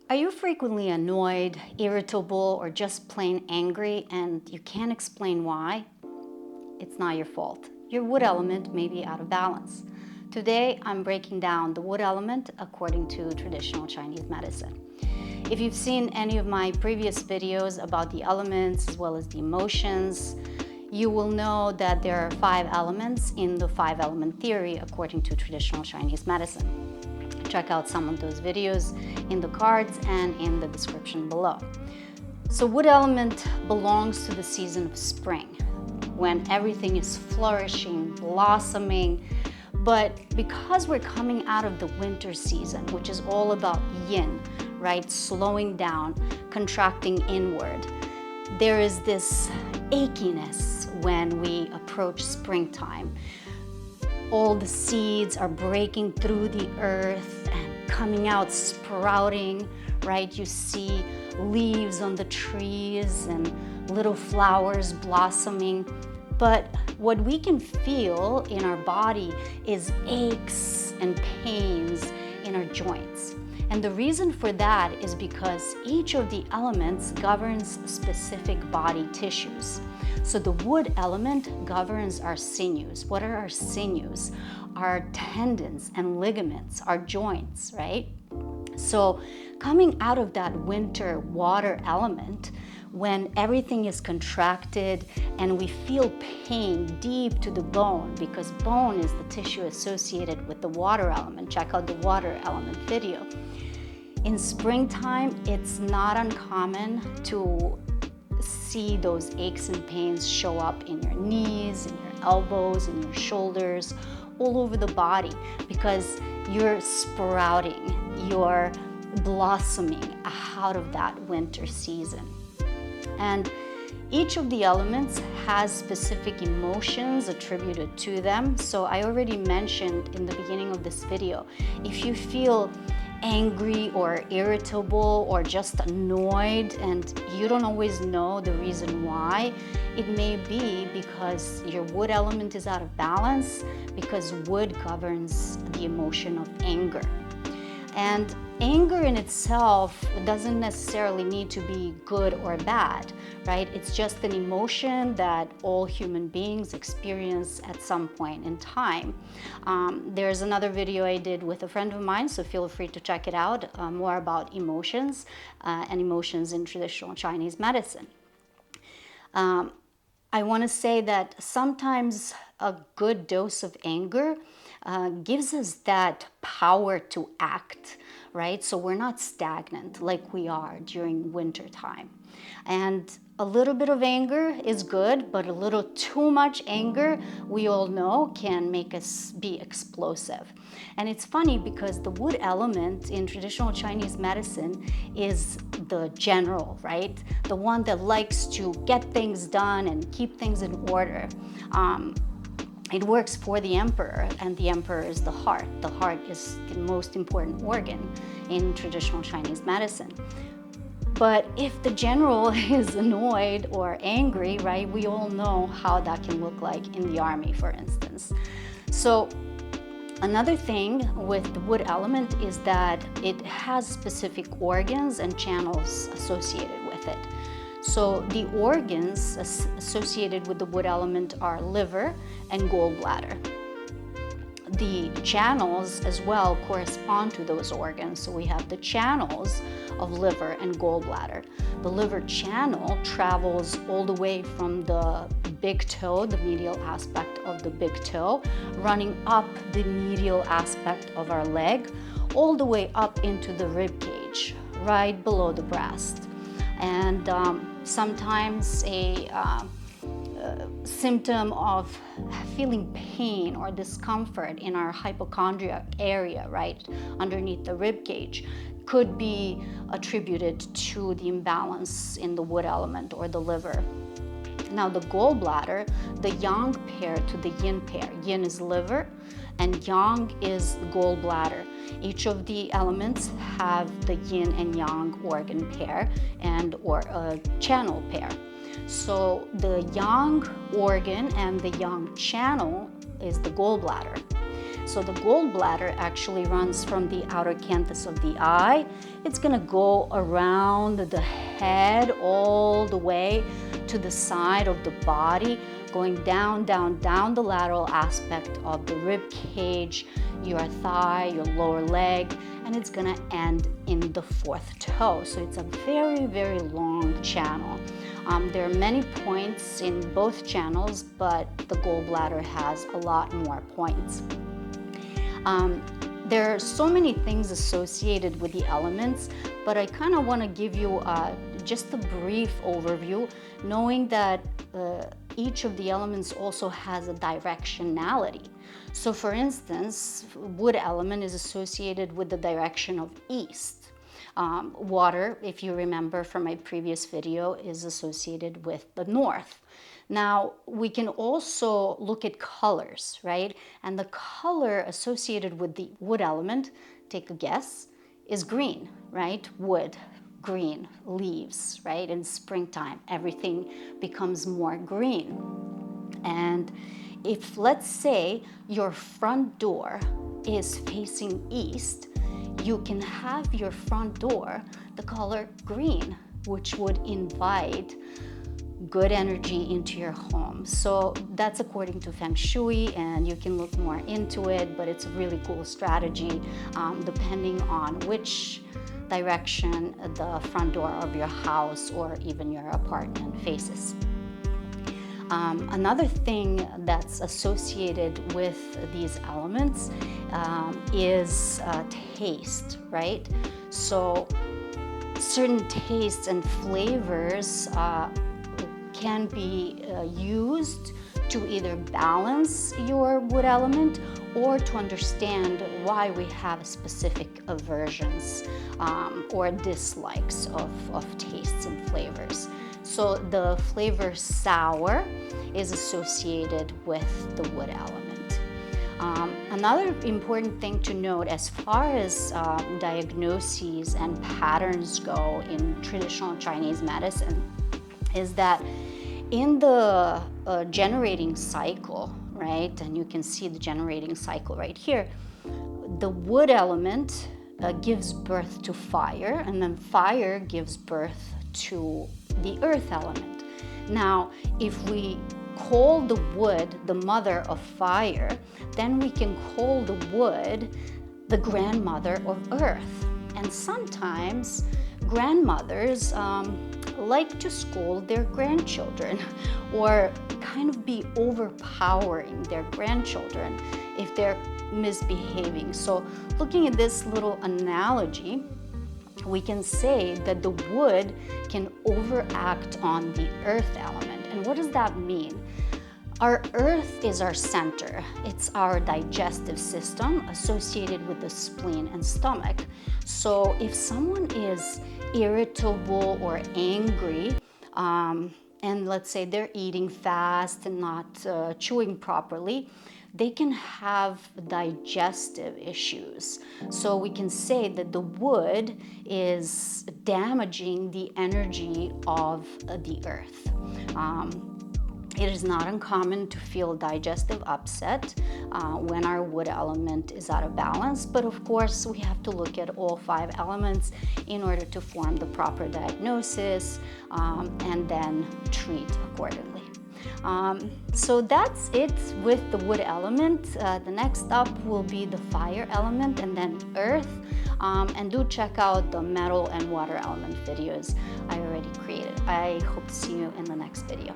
Are you frequently annoyed, irritable, or just plain angry and you can't explain why? It's not your fault. Your wood element may be out of balance. Today, I'm breaking down the wood element according to traditional Chinese medicine. If you've seen any of my previous videos about the elements as well as the emotions, you will know that there are 5 elements in the 5-element theory according to traditional Chinese medicine. Check out some of those videos in the cards and in the description below. So wood element belongs to the season of spring, when everything is flourishing, blossoming. But because we're coming out of the winter season, which is all about yin, right? Slowing down, contracting inward, there is this achiness when we approach springtime. All the seeds are breaking through the earth and coming out, sprouting, right? You see leaves on the trees and little flowers blossoming. But what we can feel in our body is aches and pains in our joints. And the reason for that is because each of the elements governs specific body tissues. So the wood element governs our sinews. What are our sinews? Our tendons and ligaments, our joints, right? So coming out of that winter water element, when everything is contracted and we feel pain deep to the bone, because bone is the tissue associated with the water element. Check out the water element video. In springtime, it's not uncommon to see those aches and pains show up in your knees, in your elbows, in your shoulders, all over the body, because you're sprouting, you're blossoming out of that winter season. And each of the elements has specific emotions attributed to them. So I already mentioned in the beginning of this video, if you feel angry or irritable or just annoyed and you don't always know the reason why, it may be because your wood element is out of balance, because wood governs the emotion of anger. And anger in itself doesn't necessarily need to be good or bad, right? It's just an emotion that all human beings experience at some point in time. There's another video I did with a friend of mine, so feel free to check it out, more about emotions and emotions in traditional Chinese medicine. I want to say that sometimes a good dose of anger gives us that power to act, right? So we're not stagnant like we are during winter time. And a little bit of anger is good, but a little too much anger, we all know, can make us be explosive. And it's funny because the wood element in traditional Chinese medicine is the general, right? The one that likes to get things done and keep things in order. It works for the emperor, and the emperor is the heart. The heart is the most important organ in traditional Chinese medicine. But if the general is annoyed or angry, right, we all know how that can look like in the army, for instance. So another thing with the wood element is that it has specific organs and channels associated with it. So the organs associated with the wood element are liver and gallbladder. The channels as well correspond to those organs. So we have the channels of liver and gallbladder. The liver channel travels all the way from the big toe, the medial aspect of the big toe, running up the medial aspect of our leg, all the way up into the rib cage, right below the breast. And sometimes a symptom of feeling pain or discomfort in our hypochondriac area, right underneath the rib cage, could be attributed to the imbalance in the wood element or the liver. Now the gallbladder, the yang pair to the yin pair. Yin is liver and yang is gallbladder. Each of the elements have the yin and yang organ pair and or a channel pair. So the yang organ and the yang channel is the gallbladder. So the gallbladder actually runs from the outer canthus of the eye. It's gonna go around the head all the way to the side of the body, going down, down, down the lateral aspect of the rib cage, your thigh, your lower leg, and it's gonna end in the fourth toe. So it's a very, very long channel. There are many points in both channels, but the gallbladder has a lot more points. There are so many things associated with the elements, but I kind of want to give you just a brief overview, knowing that each of the elements also has a directionality. So for instance, wood element is associated with the direction of east. Water, if you remember from my previous video, is associated with the north. Now, we can also look at colors, right? And the color associated with the wood element, take a guess, is green, right? Wood, green, leaves, right? In springtime, everything becomes more green. And if, let's say, your front door is facing east, you can have your front door the color green, which would invite good energy into your home. So that's according to Feng Shui, and you can look more into it, but it's a really cool strategy depending on which direction the front door of your house or even your apartment faces. Another thing that's associated with these elements is taste, right? So certain tastes and flavors can be used to either balance your wood element or to understand why we have specific aversions or dislikes of tastes and flavors. So the flavor sour is associated with the wood element. Another important thing to note as far as diagnoses and patterns go in traditional Chinese medicine is that in the generating cycle, right, and you can see the generating cycle right here, the wood element gives birth to fire, and then fire gives birth to the earth element. Now, if we call the wood the mother of fire, then we can call the wood the grandmother of earth. And sometimes grandmothers like to scold their grandchildren or kind of be overpowering their grandchildren if they're misbehaving. So looking at this little analogy, we can say that the wood can overact on the earth element. And what does that mean? Our earth is our center. It's our digestive system associated with the spleen and stomach. So if someone is irritable or angry, and let's say they're eating fast and not chewing properly, they can have digestive issues. So we can say that the wood is damaging the energy of the earth. It is not uncommon to feel digestive upset when our wood element is out of balance, but of course we have to look at all 5 elements in order to form the proper diagnosis and then treat accordingly. So that's it with the wood element. The next up will be the fire element and then earth. And do check out the metal and water element videos I already created. I hope to see you in the next video.